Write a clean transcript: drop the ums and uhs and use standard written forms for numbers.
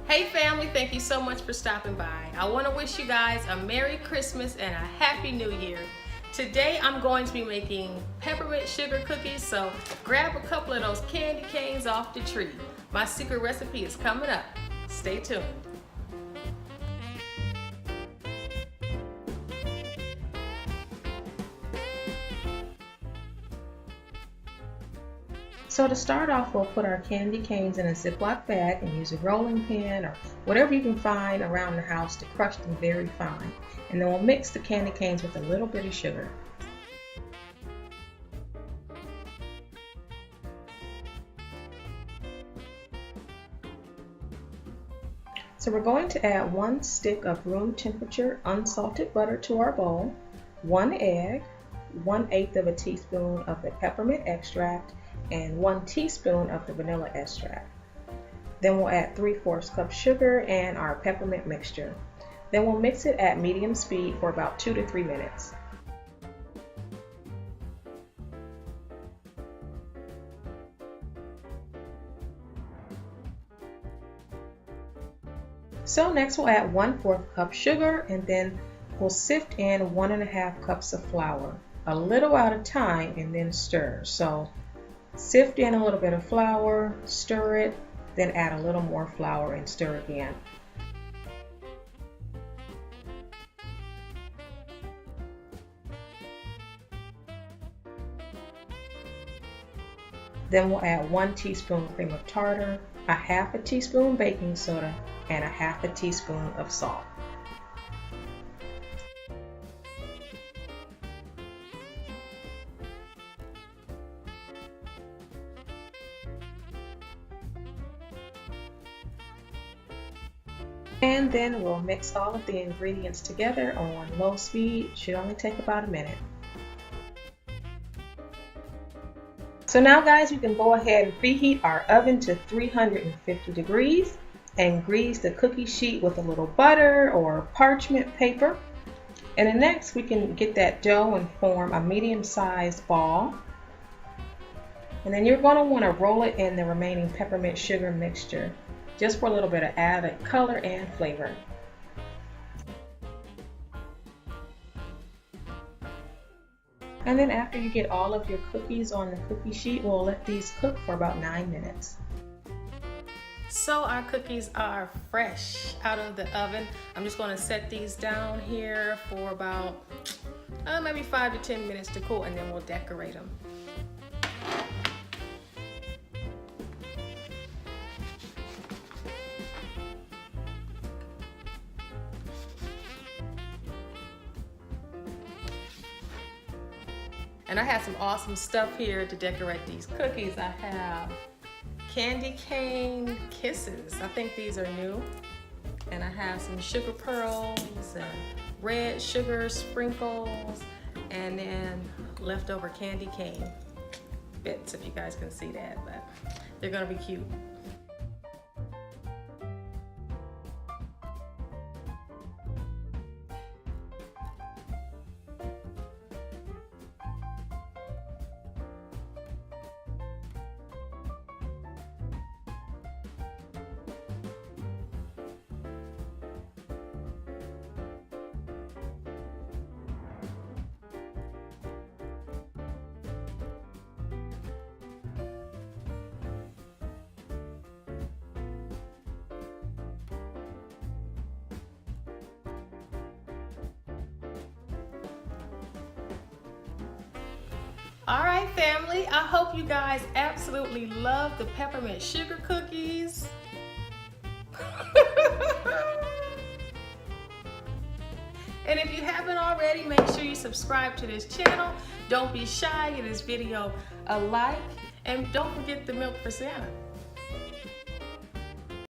Hey family, thank you so much for stopping by. I want to wish you guys a Merry Christmas and a Happy New Year. Today I'm going to be making peppermint sugar cookies, so grab a couple of those candy canes off the tree. My secret recipe is coming up. Stay tuned. So to start off, we'll put our candy canes in a Ziploc bag and use a rolling pin or whatever you can find around the house to crush them very fine. And then we'll mix the candy canes with a little bit of sugar. So we're going to add 1 stick of room temperature unsalted butter to our bowl, 1 egg, 1/8 of a teaspoon of the peppermint extract, and 1 teaspoon of the vanilla extract. Then we'll add 3/4 cup sugar and our peppermint mixture. Then we'll mix it at medium speed for about 2 to 3 minutes. So next we'll add 1/4 cup sugar, and then we'll sift in 1.5 cups of flour, a little at a time, and then stir. So sift in a little bit of flour, stir it, then add a little more flour and stir again. Then we'll add 1 teaspoon cream of tartar, a 1/2 teaspoon baking soda, and a 1/2 teaspoon of salt. And then we'll mix all of the ingredients together on low speed. It should only take about a minute. So now guys, we can go ahead and preheat our oven to 350 degrees and grease the cookie sheet with a little butter or parchment paper. And then next we can get that dough and form a medium-sized ball. And then you're going to want to roll it in the remaining peppermint sugar mixture, just for a little bit of added color and flavor. And then after you get all of your cookies on the cookie sheet, we'll let these cook for about 9 minutes. So our cookies are fresh out of the oven. I'm just going to set these down here for about maybe 5 to 10 minutes to cool, and then we'll decorate them. And I have some awesome stuff here to decorate these cookies. I have candy cane kisses. I think these are new. And I have some sugar pearls and red sugar sprinkles, and then leftover candy cane bits, if you guys can see that, but they're gonna be cute. All right, family, I hope you guys absolutely love the peppermint sugar cookies. And if you haven't already, make sure you subscribe to this channel. Don't be shy, give this video a like, and don't forget the milk for Santa.